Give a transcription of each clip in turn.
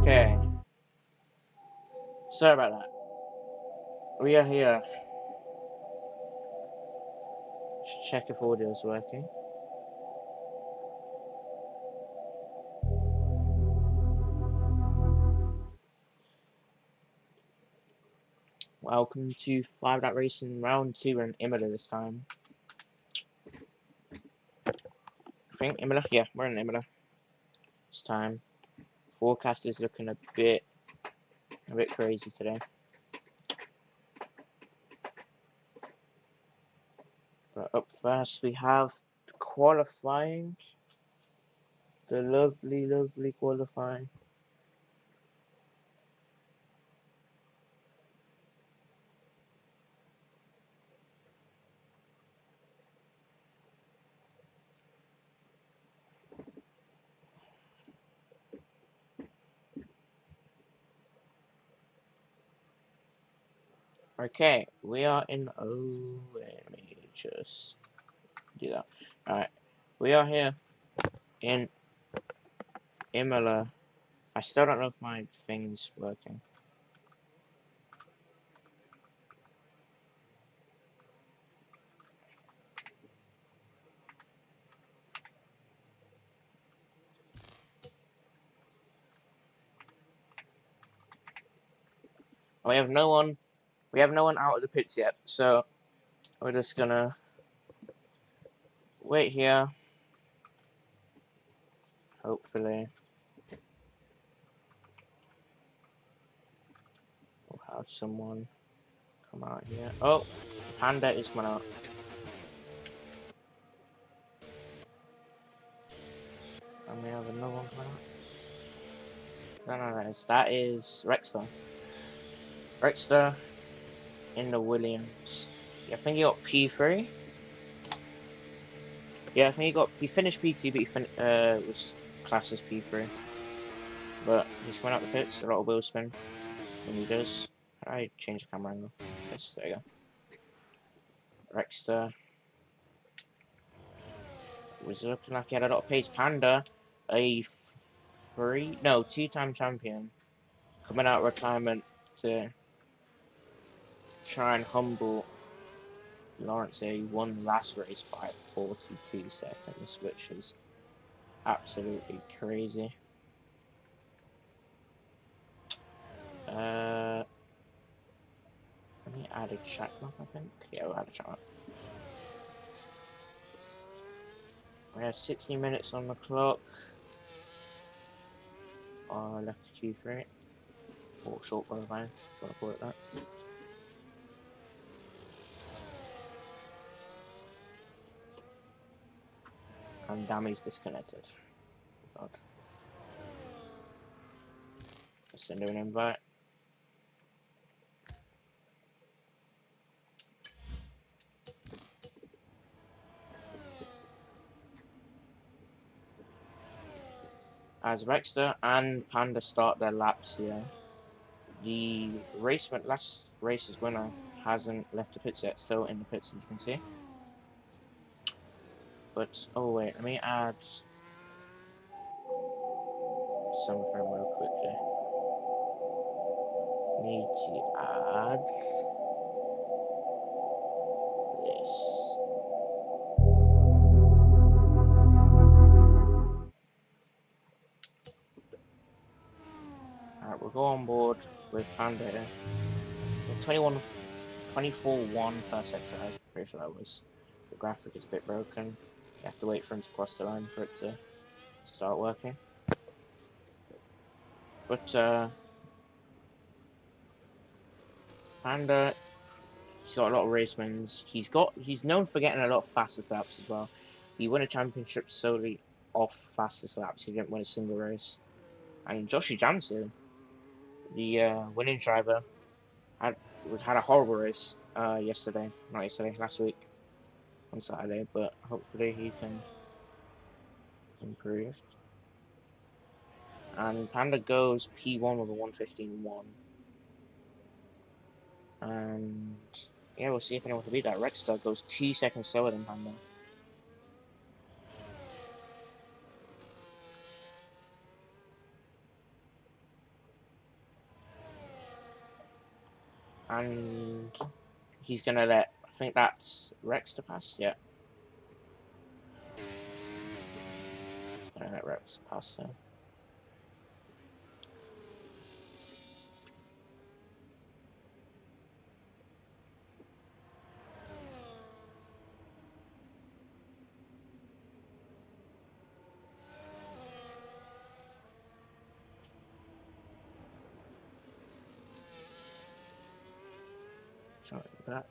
Okay, sorry about that. We are here. Just check if audio is working. Welcome to 5 That Racing Round 2 in Imola this time. I think Imola? Yeah, we're in Imola this time. Forecast is looking a bit crazy today. But up first we have qualifying. The lovely qualifying. Okay, we are in. Oh, let me just do that. Alright, we are here in Imola. I still don't know if my thing's working. We have no one. We have no one out of the pits yet, so we're just gonna wait here. Hopefully, we'll have someone come out here. Oh, Panda is coming out. And we have another one coming out. No, that is Rexter. Rexter in the Williams. Yeah, I think he got P3. Yeah, I think he finished P2, but he was classed as P3. But he's coming out the pits, a lot of wheel spin when he does. I change the camera angle. Yes, there you go. Rexter was looking like he had a lot of pace. Panda, a two-time champion, coming out of retirement to try and humble Lawrence. He won last race by 42 seconds, which is absolutely crazy. Let me add a chat map, I think. Yeah, we'll add a chat map. We have 60 minutes on the clock. Left to Q3. Or short qualifying, if you want to call it that. And Dammy's disconnected. God. Let's send her an invite. As Rexter and Panda start their laps here, the last race's winner hasn't left the pits yet, still in the pits as you can see. But oh wait, let me add something real quickly. Need to add this. Alright, we'll go on board with Panda here. 24-1 per sector. I'm pretty sure that was. The graphic is a bit broken. You have to wait for him to cross the line for it to start working. But Panda, he's got a lot of race wins. He's known for getting a lot of fastest laps as well. He won a championship solely off fastest laps. He didn't win a single race. And Joshie Jansen, the winning driver, had a horrible race last week on Saturday. But hopefully he can improve. And Panda goes P1 with a 1:15.1. And yeah, we'll see if anyone can beat that. Rexstar goes 2 seconds slower than Panda. And he's gonna let, I think that's Rex to pass, yeah. Gonna let Rex pass there. Shot it back.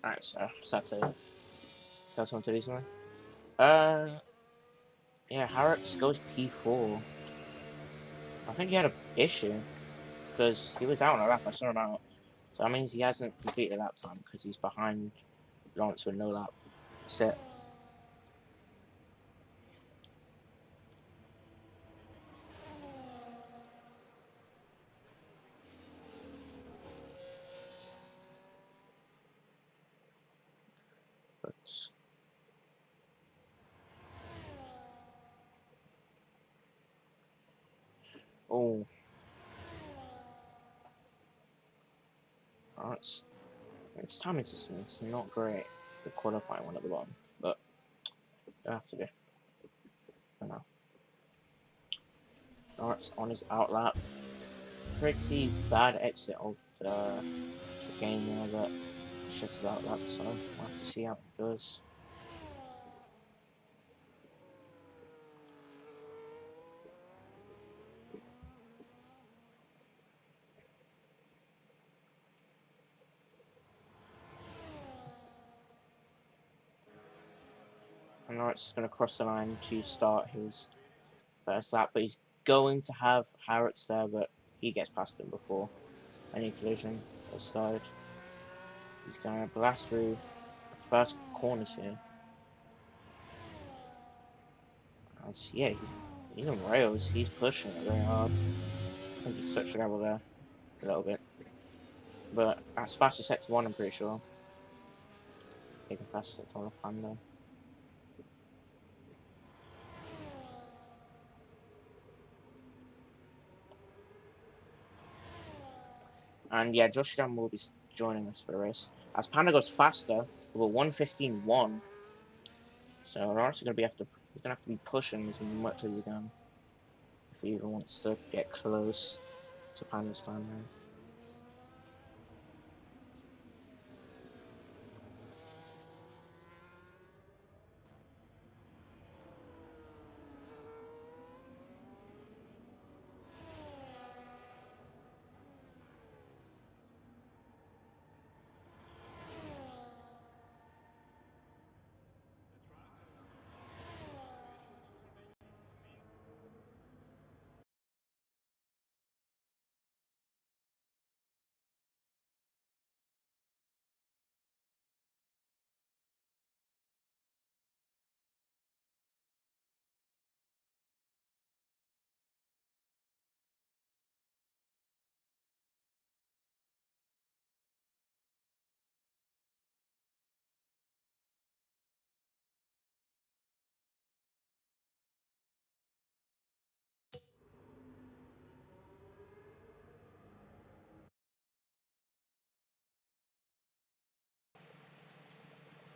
Alright, so just have to tell someone to do something. Yeah, Harrox goes P4. I think he had an issue because he was out on a lap. I saw him out, so that means he hasn't completed lap time because he's behind Lawrence with no lap set. But oh, Lawrence, its timing system is not great. The qualifying one at the bottom, but I have to do for now. Lawrence on his out lap. Pretty bad exit of the game there, but shuts his out lap. So we'll have to see how it goes. And Lawrence is going to cross the line to start his first lap, but he's going to have Harrox there, but he gets past him before any collision has started. He's going to blast through the first corners here. And yeah, he's on rails. He's pushing it very hard. I think he's touched the gravel there a little bit, but that's fastest sector one. I'm pretty sure. Taking fastest sector one off Panda. And yeah, Josh Jam will be joining us for the race. As Panda goes faster with a 1:15.1, so Lawrence is going to be he's going to have to be pushing as much as he can if he even wants to get close to Panda's time there.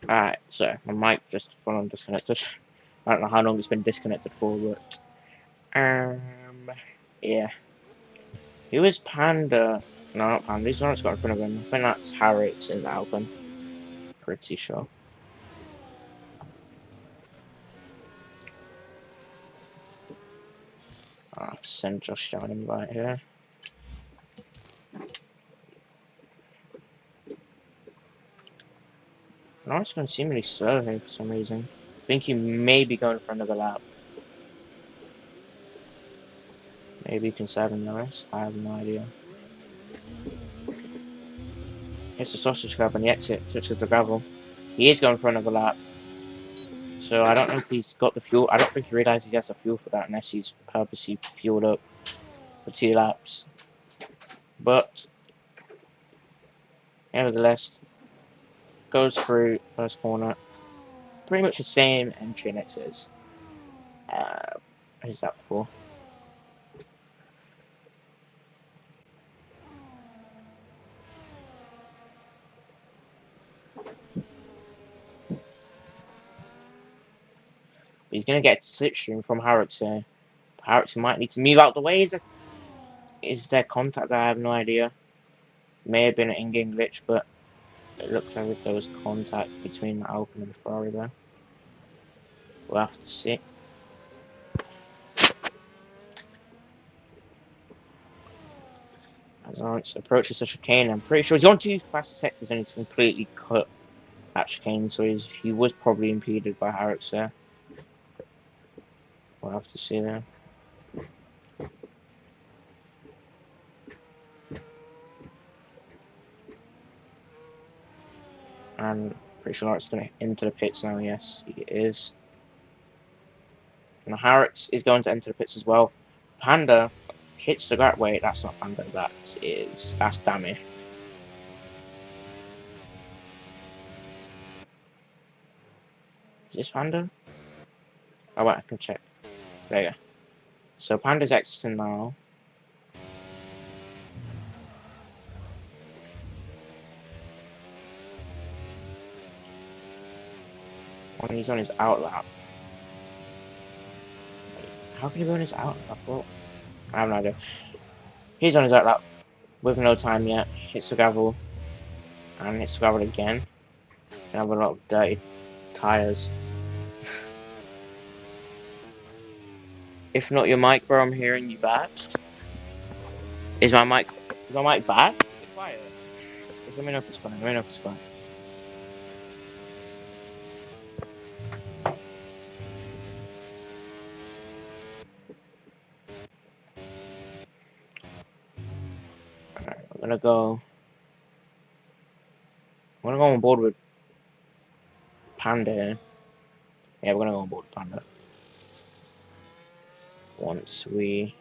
Alright, so my mic just full on disconnected. I don't know how long it's been disconnected for, but yeah. Who is Panda? No, not Panda. He's not got in front of him. I think that's Harrods in the Alpen. Pretty sure. I'll have to send Josh down an invite here. No, it's going seemingly slow here for some reason. I think he may be going for another lap. Maybe conserving the rest. I have no idea. Hits the sausage club on the exit, touches the gravel. He is going for another lap. So I don't know if he's got the fuel. I don't think he realizes he has the fuel for that unless he's purposely fueled up for 2 laps. But nevertheless, goes through first corner. Pretty much the same entry and exit as that before. He's going to get slipstream from Harrox here. Harrox might need to move out the way. Is there contact there? I have no idea. May have been an in-game glitch, but it looked like if there was contact between the Alpine and the Ferrari there. We'll have to see. As Lawrence approaches the chicane, I'm pretty sure he's on too fast sectors and he's completely cut that chicane, so he was probably impeded by Harrox there. We'll have to see there. And pretty sure Lawrence is going to enter the pits now. Yes, he is. And Harrox is going to enter the pits as well. Panda hits the ground. Wait, that's not Panda. That's Dammy. Is this Panda? Oh wait, I can check. There you go. So Panda's exiting now. When he's on his outlap. How can he be on his outlap? Well, I have no idea. He's on his outlap with no time yet. Hits the gravel. And hits the gravel again. And have a lot of dirty tyres. If not your mic, bro, I'm hearing you bad. Is my mic bad? Is it quiet? Just let me know if it's quiet. Let me know if it's quiet. Alright, I'm gonna go on board with Panda here. Yeah, we're gonna go on board with Panda. Once we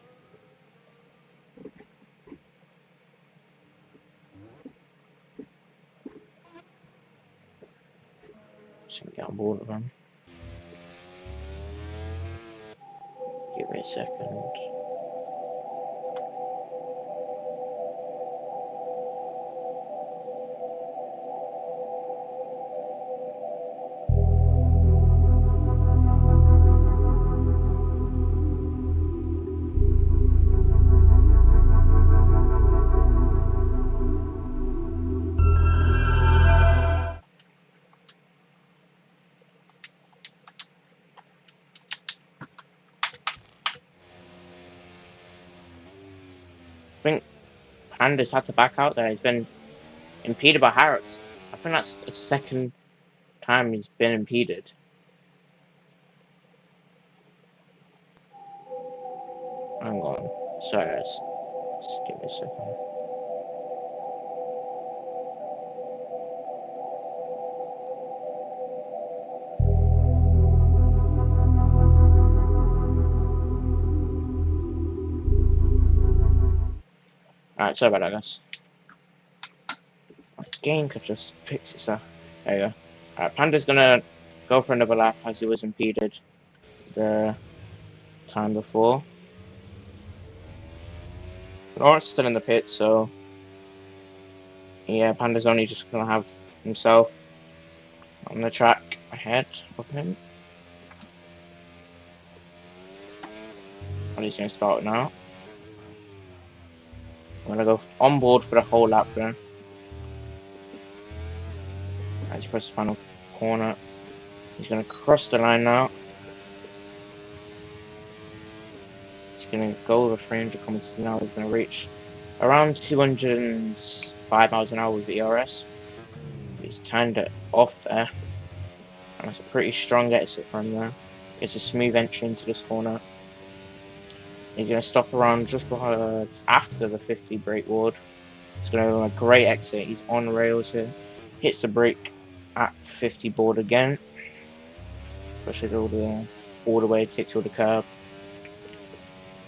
get on board with them. Give me a second. I think Panda's had to back out there. He's been impeded by Harrox. I think that's the second time he's been impeded. Hang on. Sorry guys. Just give me a second. Alright, sorry about that guys. My game could just fix itself. There you go. Alright, Panda's gonna go for another lap as he was impeded the time before. Lawrence is still in the pit, so yeah, Panda's only just gonna have himself on the track ahead of him. And he's gonna start now. I'm gonna go on board for the whole lap then. As he presses the final corner. He's gonna cross the line now. He's gonna go over 300 kilometers an hour. He's gonna reach around 205 miles an hour with the ERS. He's turned it off there. And that's a pretty strong exit from there. It's a smooth entry into this corner. He's going to stop around just behind, after the 50 brake ward. It's going to be a great exit. He's on rails here. Hits the brake at 50 board again. Pushes all the way, takes all the curb.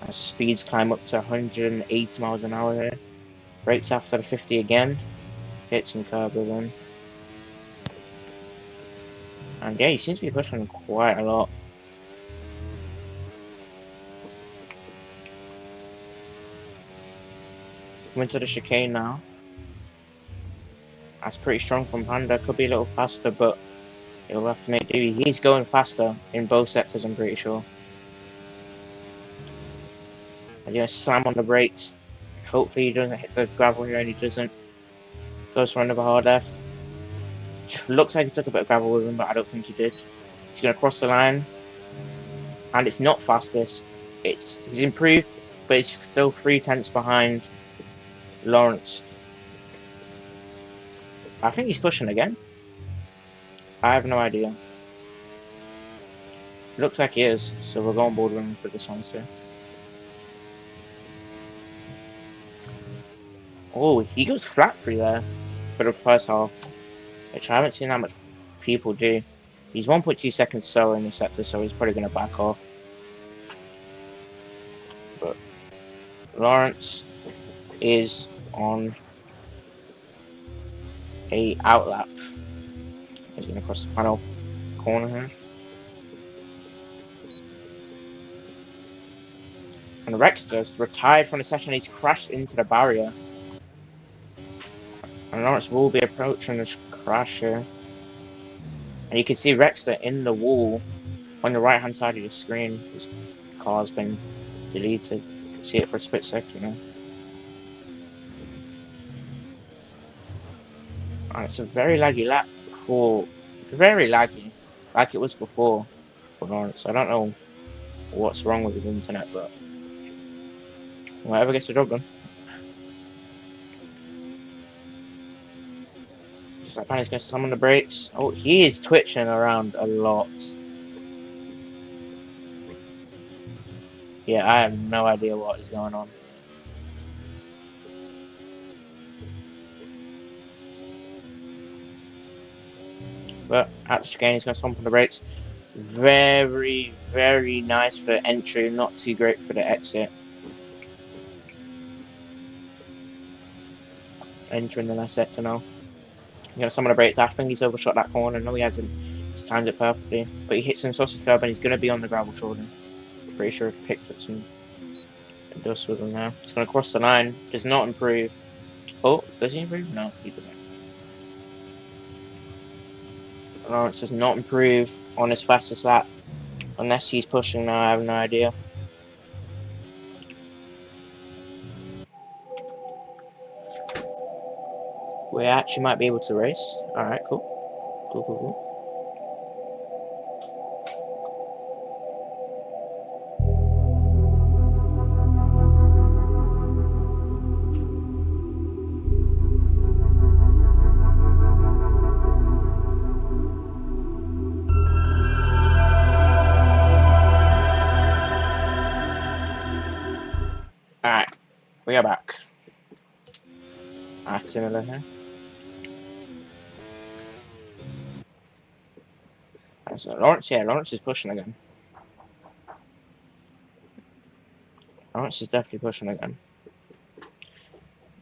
As speeds climb up to 180 miles an hour here. Brakes after the 50 again. Hits and curb again. And yeah, he seems to be pushing quite a lot. Coming to the chicane now. That's pretty strong from Panda. Could be a little faster, but He'll have to make do. He's going faster in both sectors, I'm pretty sure. I'm going to slam on the brakes. Hopefully he doesn't hit the gravel here, and he doesn't. Goes for another hard left. Looks like he took a bit of gravel with him, but I don't think he did. He's going to cross the line. And it's not fastest. He's improved, but it's still 3/10 behind Lawrence. I think he's pushing again. I have no idea. Looks like he is, so we'll go on board with him for this one too. Oh, he goes flat through there for the first half, which I haven't seen that much people do. He's 1.2 seconds slower in the sector, so he's probably going to back off. But Lawrence is on a outlap. He's going to cross the final corner here. And Rexter's retired from the session. He's crashed into the barrier. And Lawrence will be approaching this crash here. And you can see Rexter in the wall on the right hand side of your screen. His car's been deleted. You can see it for a split second, you know. And it's a very laggy lap very laggy, like it was before for Lawrence. I don't know what's wrong with his internet, but whatever gets the job done. Just like Panny's going to slam on the brakes. Oh, he is twitching around a lot. Yeah, I have no idea what is going on. But at the chicane, he's going to stomp on the brakes. Very, very nice for the entry, not too great for the exit. Entering the last sector now. You know, some of the brakes. I think he's overshot that corner. No, he hasn't. He's timed it perfectly. But he hits some sausage curb and he's going to be on the gravel shoulder. Pretty sure he picked up some dust with him now. He's going to cross the line. Does not improve. Oh, does he improve? No, he doesn't. Lawrence does not improve on his fastest lap. Unless he's pushing now, I have no idea. We actually might be able to race. Alright, cool. Cool. Alright, we are back. Similar here. So Lawrence is pushing again. Lawrence is definitely pushing again.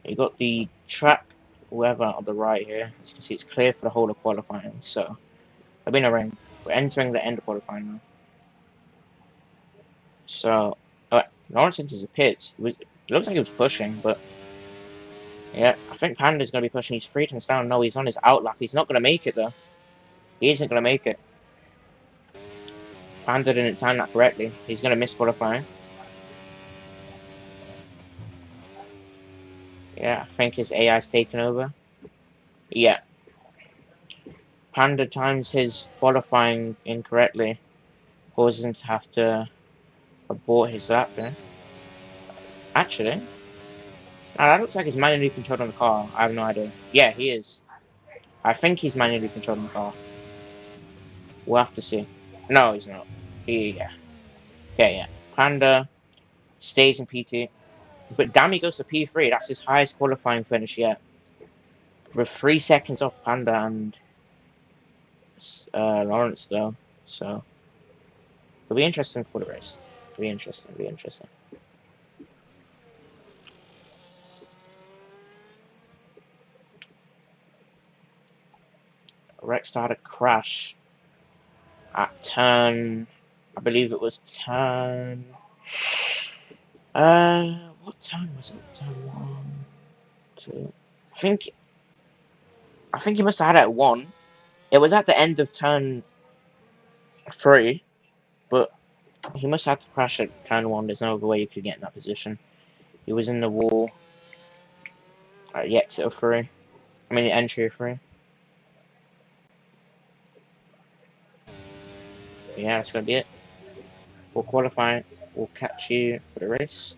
You got the track weather on the right here. As you can see, it's clear for the whole of qualifying. So there'll be no rain. We're entering the end of qualifying now. So Lawrence enters the pits. It looks like he was pushing, but yeah, I think Panda's going to be pushing. He's 3 turns down. No, he's on his outlap. He's not going to make it though. He isn't going to make it. Panda didn't time that correctly. He's going to miss qualifying. Yeah, I think his AI's taken over. Yeah. Panda times his qualifying incorrectly, causes him to have to abort his lap there. Actually, no, that looks like he's manually controlled on the car. I have no idea. Yeah, he is. I think he's manually controlled on the car. We'll have to see. No, he's not. Yeah. Okay, yeah. Panda stays in PT. But damn, he goes to P3. That's his highest qualifying finish yet. We're 3 seconds off Panda and Lawrence, though. So, it'll be interesting for the race. It'll be interesting. Rex had a crash at turn, I believe it was turn, what time was it? Turn 1, 2, I think he must have had it at 1, It was at the end of turn 3, but he must have to crash at turn 1. There's no other way you could get in that position. He was in the wall at the exit of 3. I mean, the entry of 3. Yeah, that's gonna be it. For qualifying, we'll catch you for the race.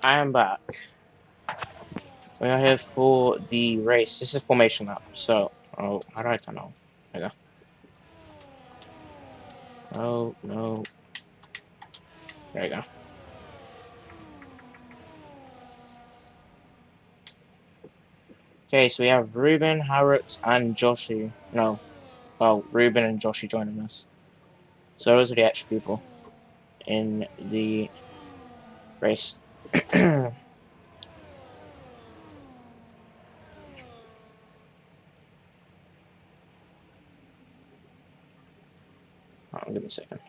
I am back. We are here for the race. This is formation lap. So, oh, how do I turn off? There you go. Oh, no. There you go. Okay, so we have Ruben, Harrods, and Joshi. No. Oh, Ruben and Joshi joining us. So those are the extra people in the race. Oh, give me a second.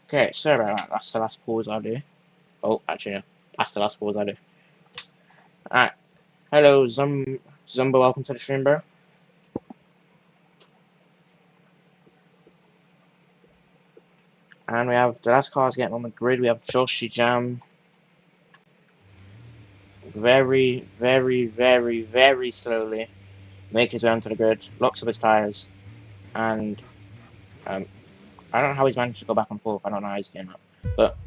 Okay, sorry about that. That's the last pause I'll do. Oh, actually, no. That's the last pause I'll do. Alright. Hello, Zumba, welcome to the stream, bro. And we have the last cars getting on the grid. We have Joshi Jam. Very, very, very, very slowly make his way onto the grid. Locks up his tyres. And I don't know how he's managed to go back and forth. I don't know how he's doing that. But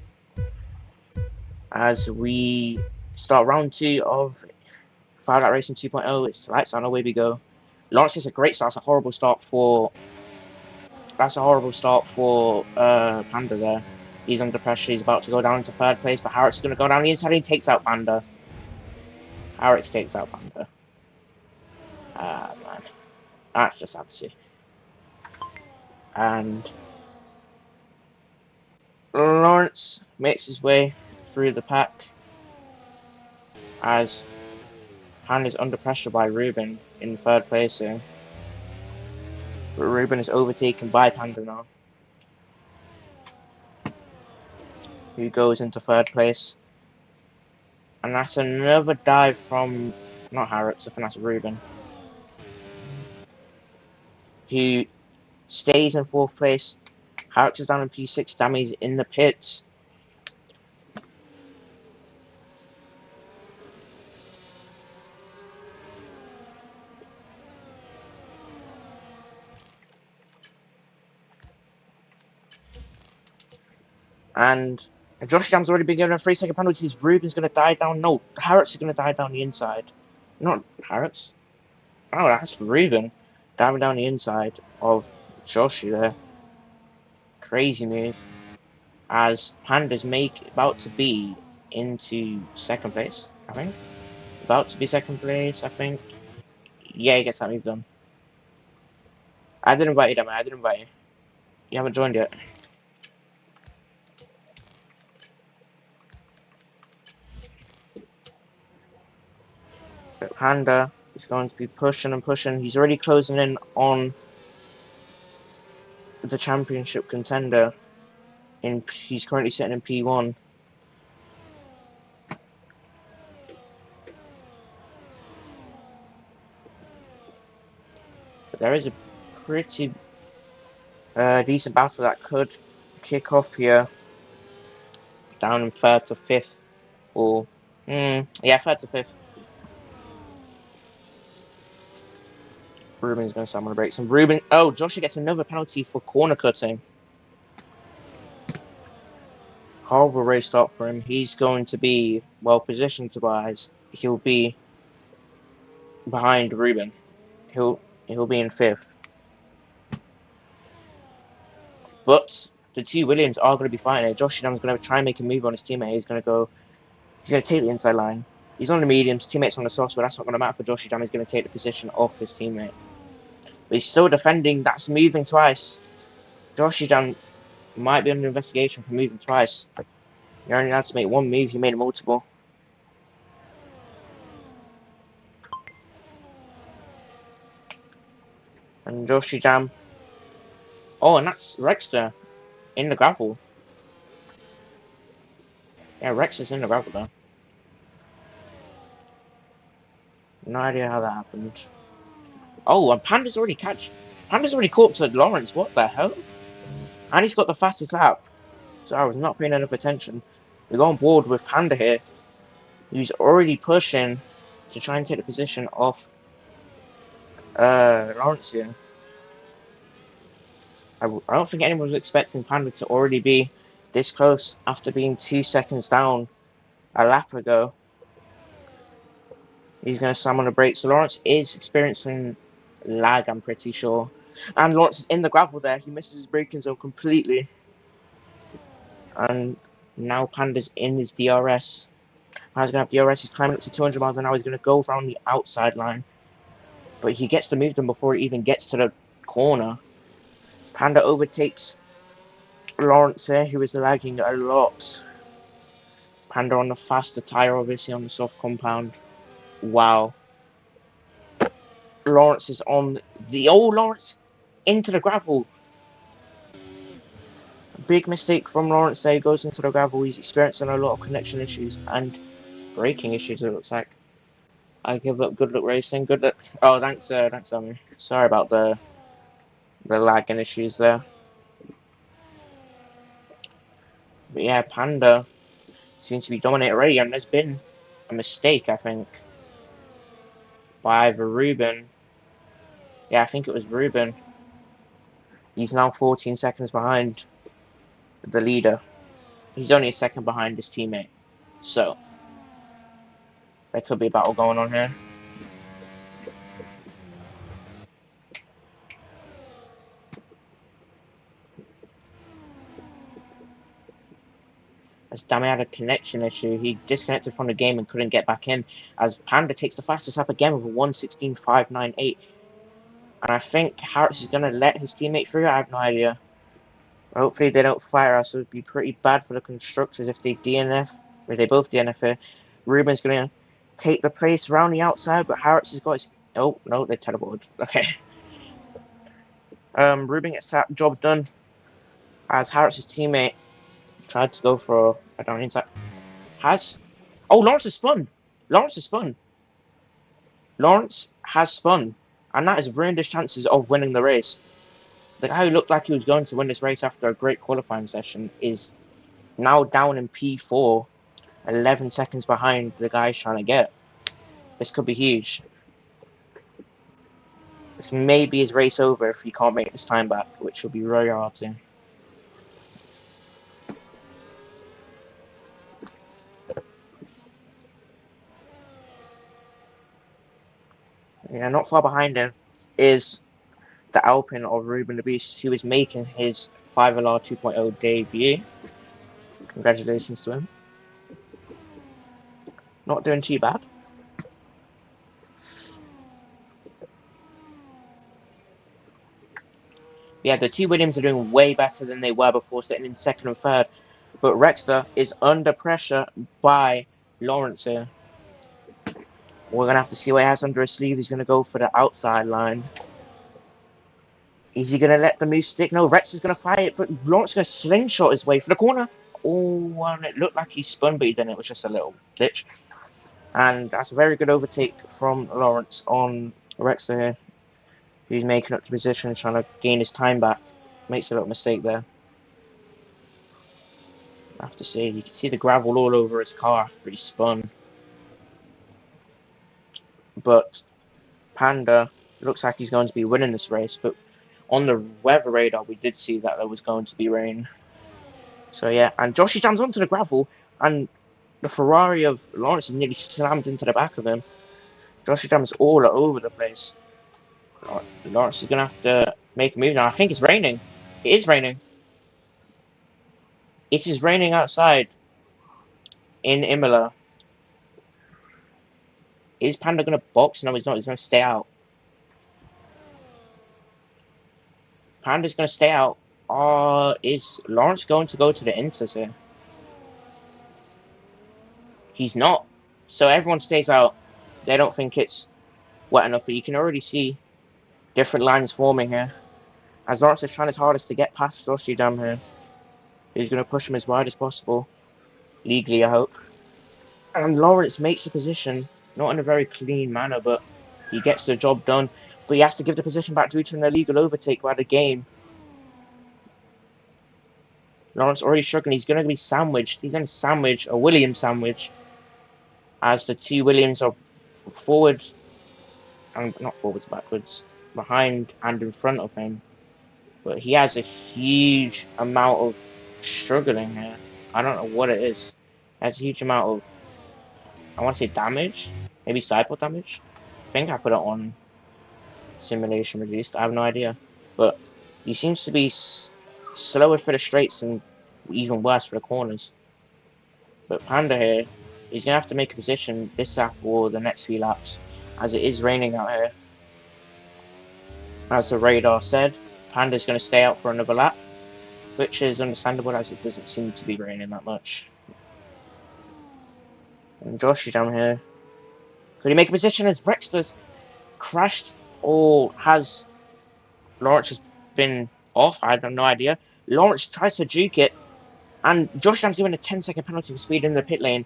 as we start round 2 of Fire Out Racing 2.0, it's lights on, away we go. Lawrence is a great start. That's a horrible start for Panda there. He's under pressure. He's about to go down into 3rd place, but Harrick's going to go down the inside. He takes out Panda. Harrick takes out Panda. Ah, man. That's just sad to see. And Lawrence makes his way through the pack as Han is under pressure by Ruben in 3rd place here. But Ruben is overtaken by Panda now, who goes into 3rd place. And that's another dive from, not Harrods, I think that's Ruben, who stays in 4th place. Harrods is down in P6, Dammy's in the pits. And Josh Jam's already been given a 3-second penalty. Ruben's going to die down. No, Harrods is going to die down the inside. Not Harrods. Oh, that's Ruben diving down the inside of Joshi there. Crazy move. As Panda's about to be into 2nd place, I think. About to be 2nd place, I think. Yeah, he gets that move done. I didn't invite you, Demi. I didn't invite you. You haven't joined yet. But Panda is going to be pushing and pushing. He's already closing in on the championship contender. He's currently sitting in P1. But there is a pretty decent battle that could kick off here. Down in 3rd to 5th. Or, yeah, 3rd to 5th. Ruben's going to start on the brakes. And Ruben, oh, Joshua gets another penalty for corner cutting. Horrible race start for him. He's going to be well positioned to rise. He'll be behind Ruben. He'll be in 5th. But the 2 Williams are going to be fighting it. Josh Adams going to try and make a move on his teammate. He's going to take the inside line. He's on the mediums, teammates on the softs, but that's not going to matter for Josh Adams. He's going to take the position of his teammate. But he's still defending. That's moving twice. Josh Adams might be under investigation for moving twice. You're only allowed to make 1 move. You made multiple. And Joshi Jam. Oh, and that's Rexter in the gravel. Yeah, Rex is in the gravel though. No idea how that happened. Oh, and Panda's already caught to Lawrence. What the hell? And he's got the fastest lap. So I was not paying enough attention. We go on board with Panda here, who's already pushing to try and take the position off Lawrence here. I don't think anyone was expecting Panda to already be this close after being 2 seconds down a lap ago. He's going to slam on the brakes. So Lawrence is experiencing lag, I'm pretty sure. And Lawrence is in the gravel there. He misses his braking zone completely. And now Panda's in his DRS. Panda's going to have DRS. He's climbing up to 200 miles an hour. He's going to go around the outside line. But he gets to move them before he even gets to the corner. Panda overtakes Lawrence there, who is lagging a lot. Panda on the faster tyre, obviously, on the soft compound. Wow. Lawrence is on the old Lawrence into the gravel. Big mistake from Lawrence there. He goes into the gravel. He's experiencing a lot of connection issues and braking issues, it looks like. I give up good luck racing. Good luck. Oh, thanks, Sammy. Sorry about the lag and issues there. But yeah, Panda seems to be dominating already, and there's been a mistake, I think, by either Ruben. Yeah, I think it was Ruben. He's now 14 seconds behind the leader. He's only a second behind his teammate. So, there could be a battle going on here. As Dami had a connection issue, he disconnected from the game and couldn't get back in. As Panda takes the fastest lap again with a 1:16.598. And I think Harris is going to let his teammate through. I have no idea. Hopefully they don't fire us. It would be pretty bad for the constructors if they DNF. Or they both DNF here. Ruben's going to take the place around the outside, but Harris has got his... Oh, no, they teleported. Okay. Ruben gets that job done as Harris's teammate tried to go for a down inside. Oh, Lawrence has spun. Lawrence has spun. Lawrence has spun. And that has ruined his chances of winning the race. The guy who looked like he was going to win this race after a great qualifying session is now down in P4, 11 seconds behind the guy he's trying to get. This could be huge. This may be his race over if he can't make this time back, which will be very hard to. Yeah, not far behind him is the Alpine of Ruben the Beast, who is making his 5LR 2.0 debut. Congratulations to him. Not doing too bad. Yeah, the two Williams are doing way better than they were before, sitting in second and third. But Rexter is under pressure by Lawrence here. We're going to have to see what he has under his sleeve. He's going to go for the outside line. Is he going to let the move stick? No, Rex is going to fire it, but Lawrence is going to slingshot his way for the corner. Oh, and it looked like he spun, but he didn't. It was just a little glitch. And that's a very good overtake from Lawrence on Rexter here. He's making up the position, trying to gain his time back. Makes a little mistake there. I have to say, you can see the gravel all over his car after he spun. But Panda looks like he's going to be winning this race, but on the weather radar, we did see that there was going to be rain. So yeah, and Joshi jams onto the gravel, and the Ferrari of Lawrence is nearly slammed into the back of him. Joshi jams all over the place. Lawrence is going to have to make a move now. I think it's raining. It is raining. It is raining outside in Imola. Is Panda going to box? No, he's not. He's going to stay out. Panda's going to stay out. Is Lawrence going to go to the inters here? He's not. So everyone stays out. They don't think it's wet enough, but you can already see Different lines forming here. As Lawrence is trying his hardest to get past Joshi Jam here. He's going to push him as wide as possible. Legally, I hope. And Lawrence makes the position, not in a very clean manner, but he gets the job done. But he has to give the position back due to an illegal overtake by the game. Lawrence already struggling. He's going to be sandwiched. He's going to sandwich a Williams sandwich as the two Williams are forward and not forwards, backwards, behind and in front of him. But he has a huge amount of struggling here. I don't know what it is. He has a huge amount of, I want to say damage, maybe sidewall damage. I think I put it on simulation reduced. I have no idea. But he seems to be slower for the straights and even worse for the corners. But Panda here, he's going to have to make a position this lap or the next few laps, as it is raining out here. As the radar said, Panda's going to stay out for another lap, which is understandable as it doesn't seem to be raining that much. And Joshi down here, could he make a position as Rexter's crashed, or has Lawrence has been off? I have no idea. Lawrence tries to juke it, and Josh Jam's doing a 10-second penalty for speed in the pit lane.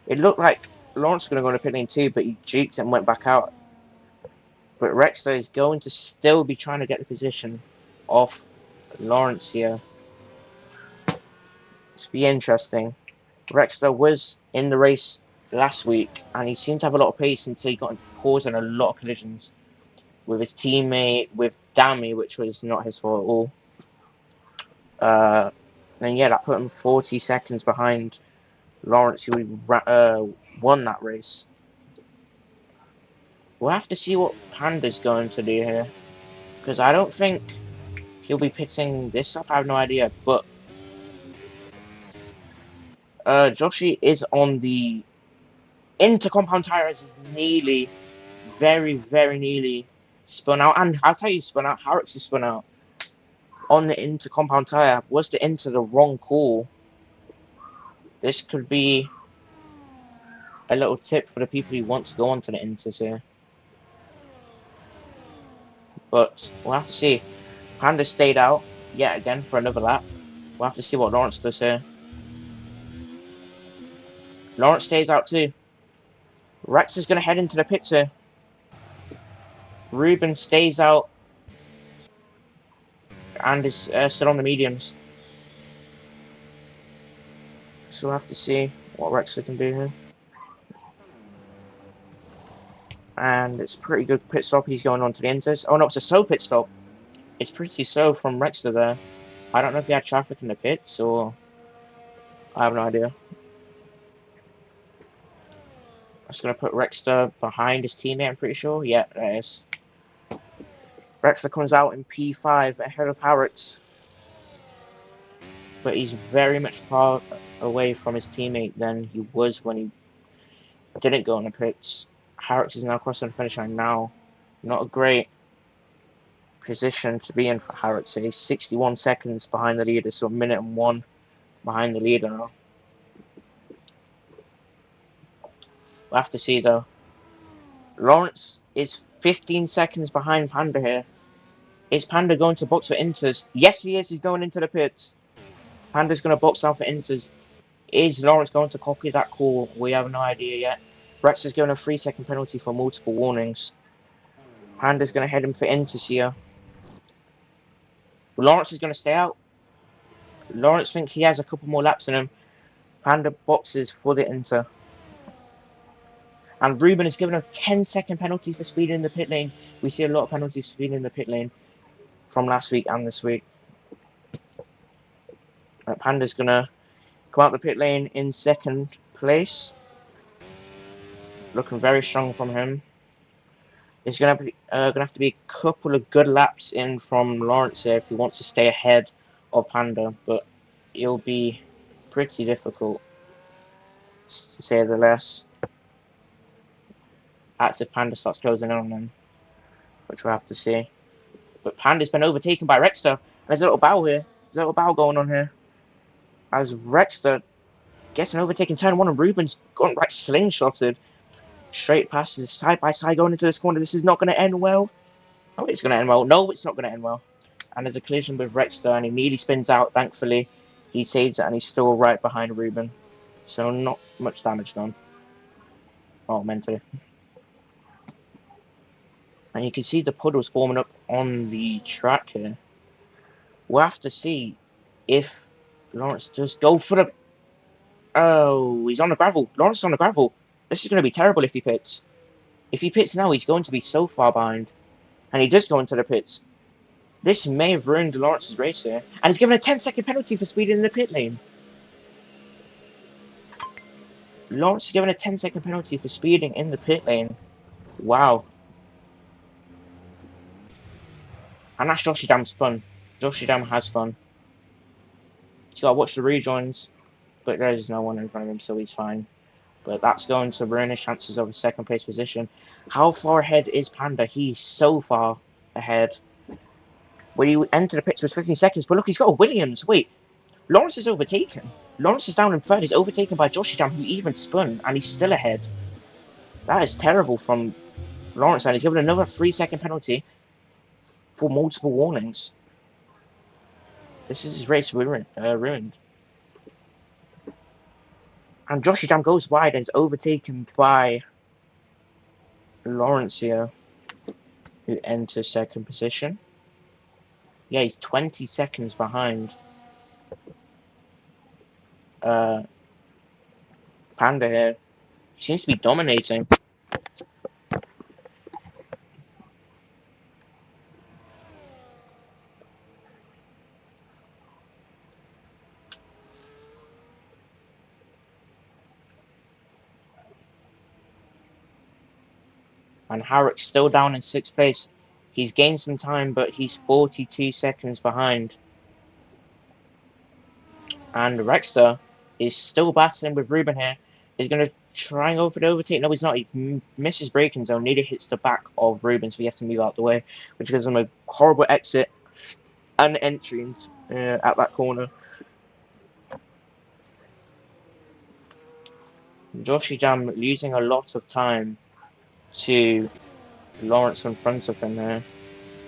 It looked like Lawrence was going to go in the pit lane too, but he juked and went back out. But Rexter is going to still be trying to get the position off Lawrence here. It's be interesting. Rexter was in the race last week, and he seemed to have a lot of pace until he got caused in a lot of collisions with his teammate, with Dami, which was not his fault at all. And yeah, that put him 40 seconds behind Lawrence, who won that race. We'll have to see what Panda's going to do here, because I don't think he'll be pitting this up. I have no idea, but Joshi is on the intercompound tires. Is nearly, very, very nearly spun out, and I'll tell you, spun out. Harrix is spun out on the intercompound tire. Was to enter the wrong call. This could be a little tip for the people who want to go onto the inters here. But we'll have to see. Panda stayed out yet again for another lap. We'll have to see what Lawrence does here. Lawrence stays out too. Rex is going to head into the pits here. Ruben stays out and is still on the mediums. So we'll have to see what Rexter can do here. And it's pretty good pit stop. He's going on to the inters. Oh no, it's a slow pit stop. It's pretty slow from Rexter there. I don't know if he had traffic in the pits or I have no idea. I'm just going to put Rexter behind his teammate, I'm pretty sure. Yeah, there it is. Rexter comes out in P5 ahead of Harrix. But he's very much far away from his teammate than he was when he didn't go in the pits. Harrix is now crossing the finish line now. Not a great position to be in for Harrix. He's 61 seconds behind the leader, so a minute and 1 behind the leader now. We'll have to see though. Lawrence is 15 seconds behind Panda here. Is Panda going to box for inters? Yes, he is. He's going into the pits. Panda's going to box out for inters. Is Lawrence going to copy that call? We have no idea yet. Rex is given a 3-second penalty for multiple warnings. Panda's going to head him for inters here. Lawrence is going to stay out. Lawrence thinks he has a couple more laps in him. Panda boxes for the inter. And Ruben is given a 10-second penalty for speeding in the pit lane. We see a lot of penalties for speeding in the pit lane from last week and this week. Panda's going to come out the pit lane in second place. Looking very strong from him. There's going to have to be a couple of good laps in from Lawrence here if he wants to stay ahead of Panda. But it'll be pretty difficult, to say the less. That's if Panda starts closing in on them, which we'll have to see. But Panda's been overtaken by Rexter. There's a little bow here. There's a little bow going on here. As Rexter gets an overtaking turn 1 and Ruben's gone right slingshotted. Straight passes side by side going into this corner. This is not going to end well. Oh, it's going to end well. No, it's not going to end well. And there's a collision with Rexter, and he nearly spins out. Thankfully, he saves it, and he's still right behind Ruben. So not much damage done. Oh, meant to. And you can see the puddles forming up on the track here. We'll have to see if Lawrence does go for the... Oh, he's on the gravel. Lawrence is on the gravel. This is going to be terrible if he pits. If he pits now, he's going to be so far behind. And he does go into the pits. This may have ruined Lawrence's race here. And he's given a 10-second penalty for speeding in the pit lane. Lawrence is given a 10-second penalty for speeding in the pit lane. Wow. And that's Joshy Dam's fun. Joshy Dam has fun. He's got to watch the rejoins. But there's no one in front of him, so he's fine. But that's going to ruin his chances of a second place position. How far ahead is Panda? He's so far ahead. When he entered the pits was 15 seconds, but look, he's got a Williams. Wait, Lawrence is overtaken. Lawrence is down in third. He's overtaken by Joshy Jam, who even spun, and he's still ahead. That is terrible from Lawrence, and he's given another 3-second penalty for multiple warnings. This is his race ruined. And Joshy Jam goes wide and is overtaken by Lawrence here, who enters second position. Yeah, he's 20 seconds behind Panda here. He seems to be dominating. And Harrick's still down in 6th place. He's gained some time, but he's 42 seconds behind. And Rexter is still battling with Ruben here. He's going to try and go for the overtake. No, he's not. He misses braking zone. Nearly hits the back of Ruben, so he has to move out the way, which gives him a horrible exit and entry at that corner. Joshy Jam losing a lot of time to Lawrence in front of him there.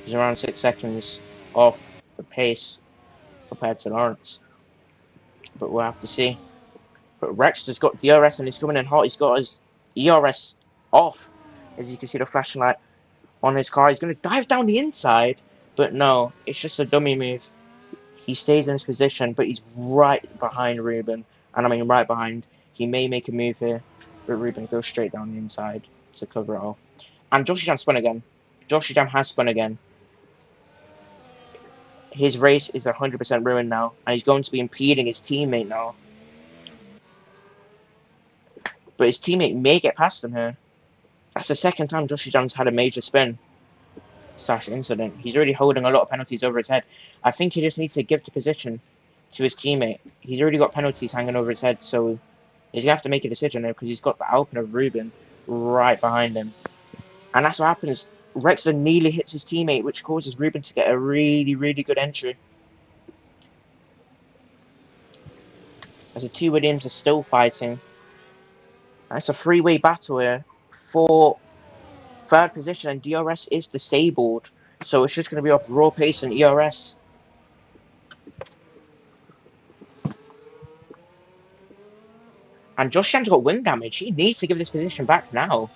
He's around 6 seconds off the pace compared to Lawrence. But we'll have to see. But Rexter's got DRS and he's coming in hot. He's got his ERS off. As you can see the flashing light on his car. He's going to dive down the inside. But no, it's just a dummy move. He stays in his position, but he's right behind Ruben. And I mean right behind. He may make a move here. But Ruben goes straight down the inside to cover it off. And Joshy Jam spun again. Joshy Jam has spun again. His race is 100% ruined now. And he's going to be impeding his teammate now. But his teammate may get past him here. That's the second time Joshy Jam's had a major spin / incident. He's already holding a lot of penalties over his head. I think he just needs to give the position to his teammate. He's already got penalties hanging over his head, so he's going to have to make a decision there because he's got the Alpine of Ruben right behind him. And that's what happens. Rexter nearly hits his teammate, which causes Ruben to get a really, really good entry. As the two Williams are still fighting. And it's a three-way battle here for third position, and DRS is disabled. So it's just going to be off raw pace and ERS. And Josh Shan's got wing damage. He needs to give this position back now.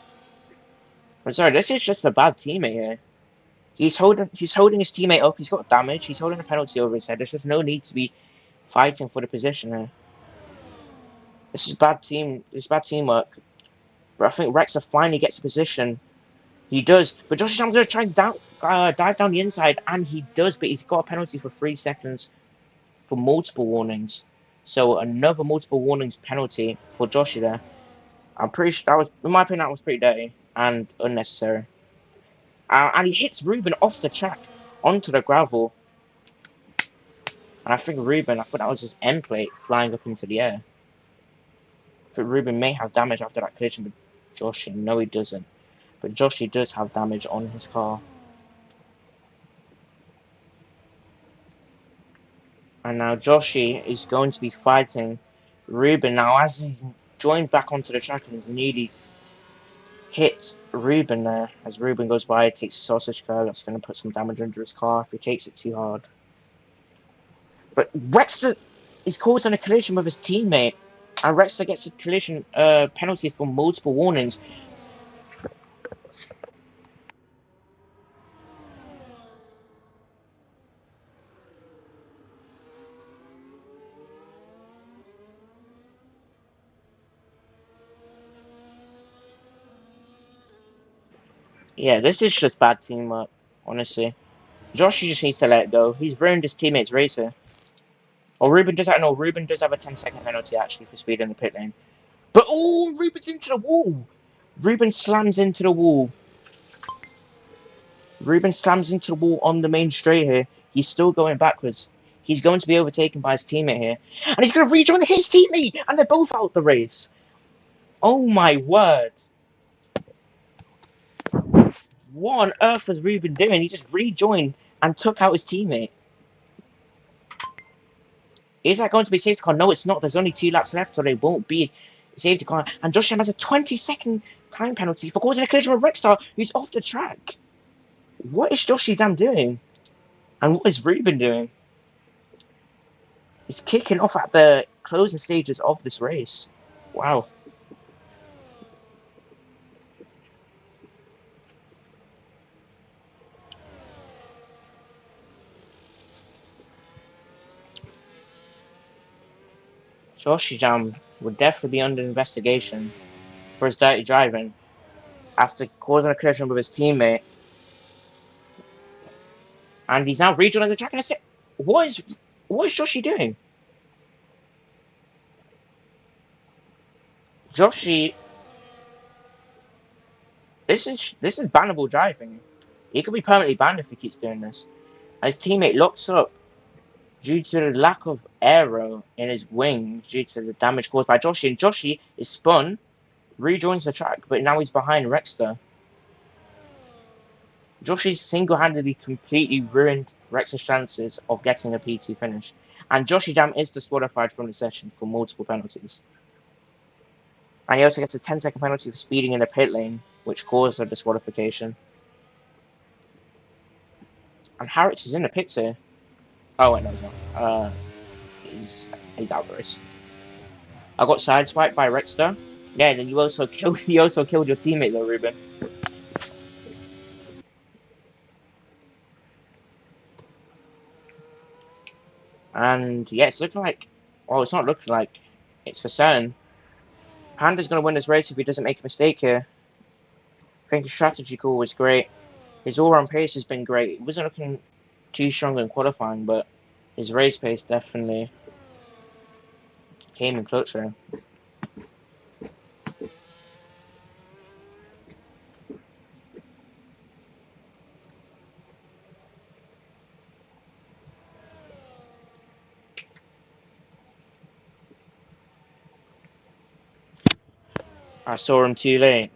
I'm sorry, this is just a bad teammate here. He's holding his teammate up. He's got damage. He's holding a penalty over his head. There's just no need to be fighting for the position here. This is bad teamwork. But I think Rexer finally gets a position. He does. But Josh Shan's going to try and dive down the inside, and he does, but he's got a penalty for 3 seconds for multiple warnings. So another multiple warnings penalty for Joshy there. I'm pretty sure that was, in my opinion, that was pretty dirty and unnecessary. And he hits Ruben off the track onto the gravel. And I think that was his end plate flying up into the air. But Ruben may have damage after that collision with Joshy. No, he doesn't. But Joshy does have damage on his car. And now Joshy is going to be fighting Ruben now as he's joined back onto the track and is nearly hit Ruben there. As Ruben goes by, takes a sausage curl. That's going to put some damage under his car if he takes it too hard. But Rexter is causing a collision with his teammate. And Rexter gets a collision penalty for multiple warnings. Yeah, this is just bad teamwork, honestly. Josh just needs to let it go. He's ruined his teammate's racer. Or Ruben does that. No, Ruben does have a 10-second penalty actually for speed in the pit lane. But oh, Ruben's into the wall. Ruben slams into the wall. Ruben slams into the wall on the main straight here. He's still going backwards. He's going to be overtaken by his teammate here. And he's going to rejoin his teammate. And they're both out the race. Oh my word. What on earth was Ruben doing? He just rejoined and took out his teammate. Is that going to be safety car? No, it's not. There's only 2 laps left, so they won't be safety car. And Josh has a 20-second time penalty for causing a collision with Rexstar, who's off the track. What is Joshy Dam doing? And what is Ruben doing? He's kicking off at the closing stages of this race. Wow. Joshy Dam would definitely be under investigation for his dirty driving after causing a collision with his teammate. And he's now rejoining the track. And I said, what is Joshy doing? Joshy, this is bannable driving. He could be permanently banned if he keeps doing this. And his teammate locks up due to the lack of aero in his wing due to the damage caused by Joshy. And Joshy is spun, rejoins the track, but now he's behind Rexter. Joshy's single-handedly completely ruined Rex's chances of getting a P2 finish. And Joshy Dam is disqualified from the session for multiple penalties. And he also gets a 10-second penalty for speeding in the pit lane, which caused a disqualification. And Harris is in the pits here. Oh, wait, no, he's not. He's out the race. I got sideswiped by Rexter. Yeah, then you also killed your teammate though, Ruben. And yeah, it's looking like, well, it's not looking like, it's for certain. Panda's going to win this race if he doesn't make a mistake here. I think his strategy call was great. His all-round pace has been great. It wasn't looking too strong in qualifying, but his race pace definitely came in clutch there. I saw him too late.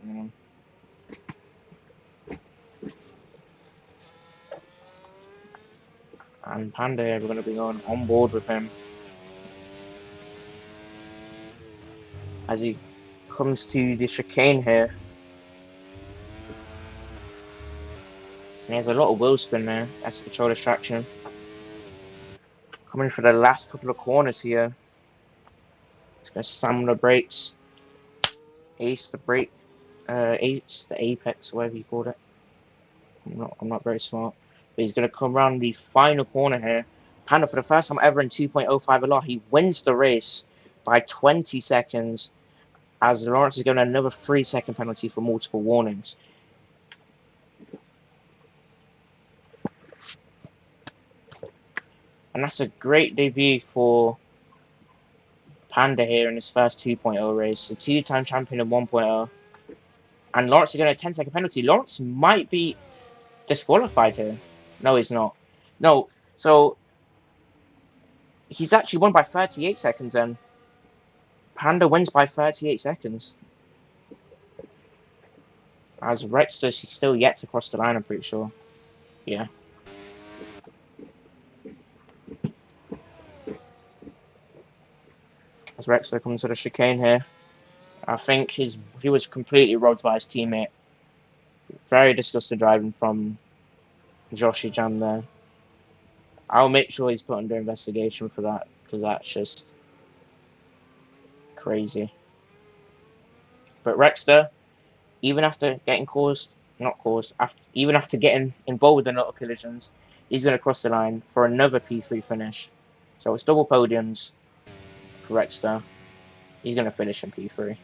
And Panda, we're going to be going on board with him as he comes to the chicane here. And he has a lot of wheel spin there. That's to control distraction. Coming for the last couple of corners here. He's going to slam on the brakes. Ace the brake. Ace the apex, whatever you called it. I'm not very smart. But he's going to come around the final corner here. Panda, for the first time ever in 2.05 LR, he wins the race by 20 seconds. As Lawrence is going to another 3-second penalty for multiple warnings. And that's a great debut for Panda here in his first 2.0 race. A 2-time champion in 1.0. And Lawrence is going to a 10-second penalty. Lawrence might be disqualified here. No, he's not. No, so he's actually won by 38 seconds then. Panda wins by 38 seconds. As Rex does, he's still yet to cross the line, I'm pretty sure. Yeah. As Rexler comes to the chicane here. I think he was completely robbed by his teammate. Very disgusting driving from Joshy Jan there. I'll make sure he's put under investigation for that, because that's just crazy. But Rexter, even after getting even after getting involved with a lot of collisions, he's going to cross the line for another P3 finish. So it's double podiums for Rexter. He's going to finish in P3.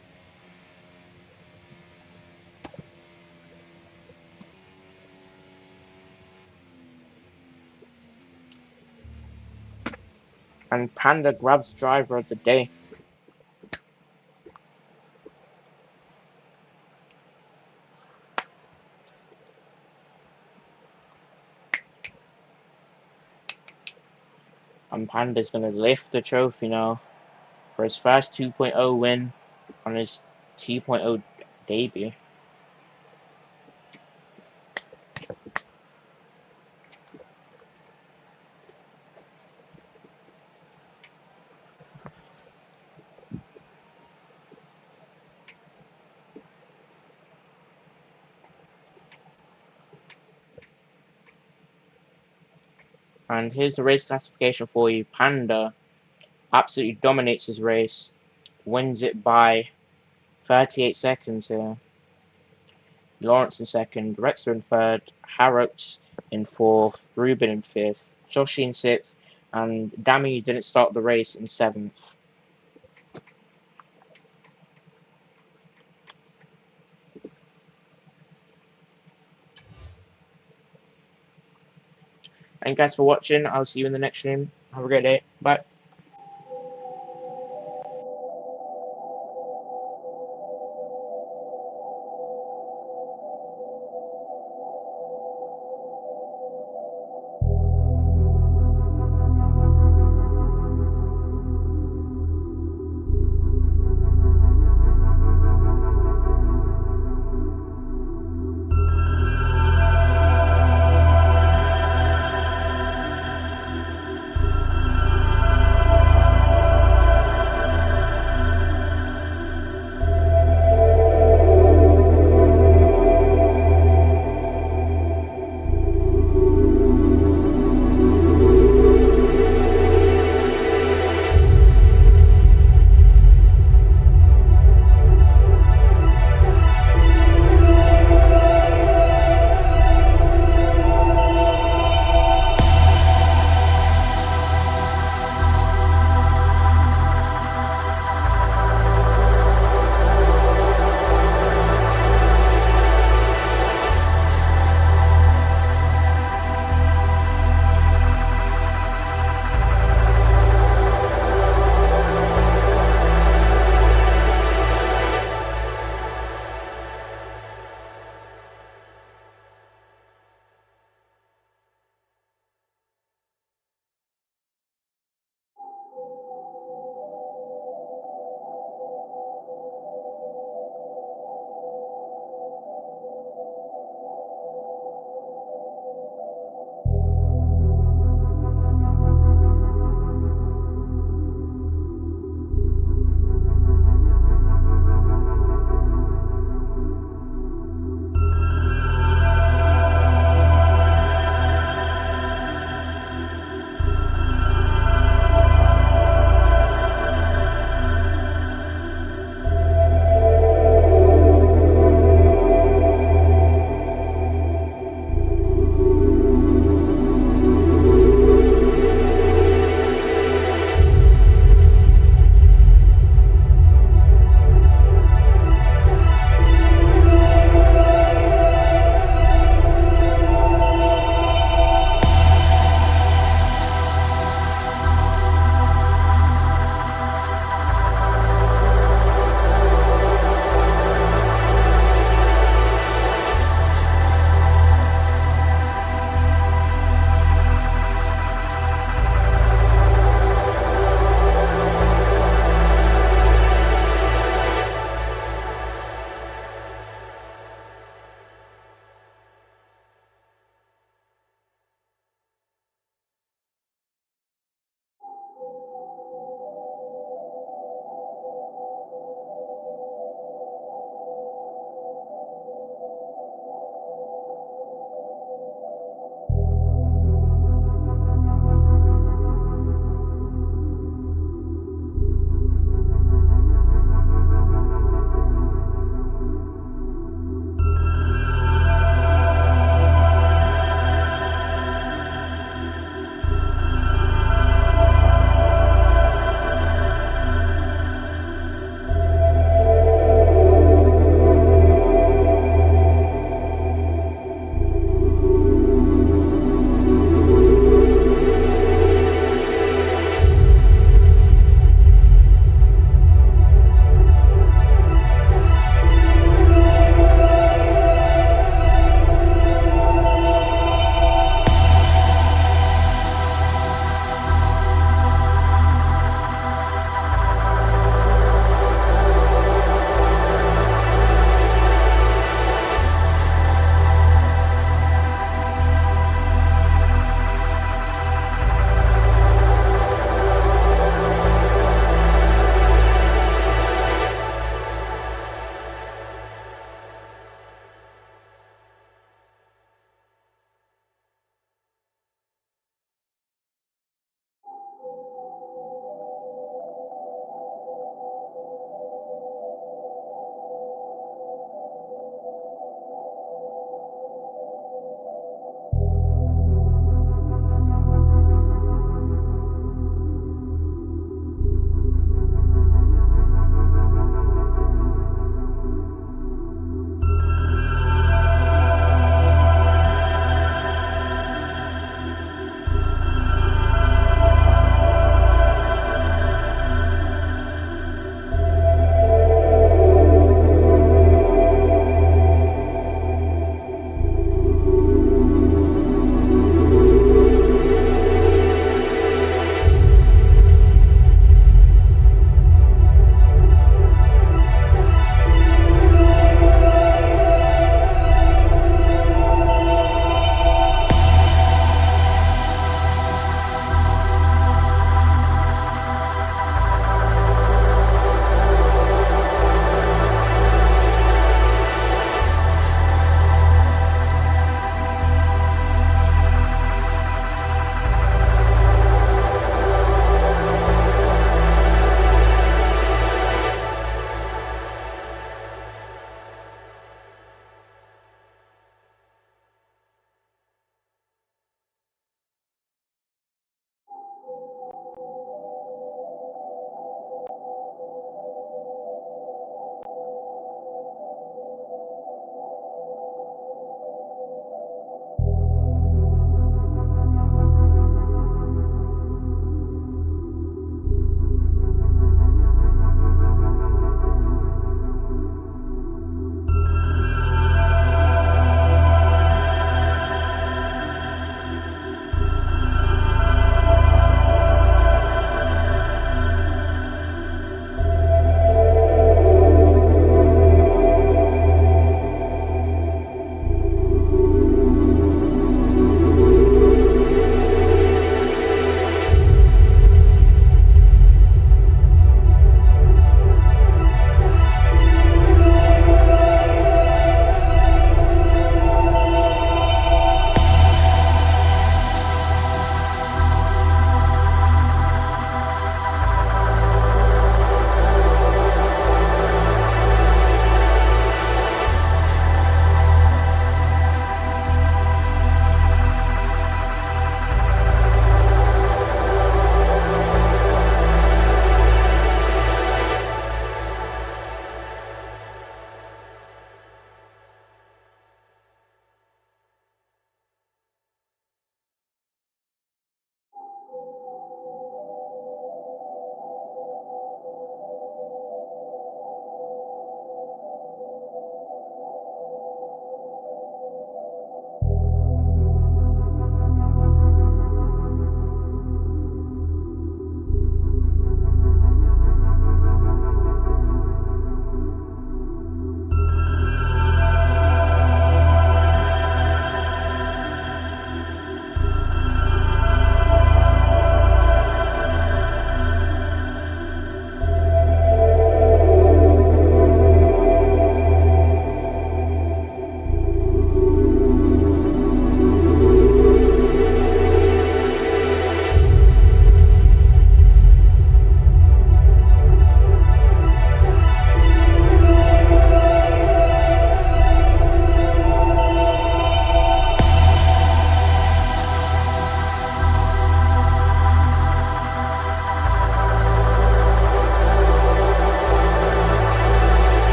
And Panda grabs driver of the day. And Panda's going to lift the trophy now for his first 2.0 win on his 2.0 debut. And here's the race classification for you. Panda absolutely dominates his race, wins it by 38 seconds here. Lawrence in second, Rexter in third, Harrops in fourth, Ruben in fifth, Joshi in sixth, and Dami didn't start the race in seventh. Thank you guys for watching. I'll see you in the next stream. Have a great day. Bye.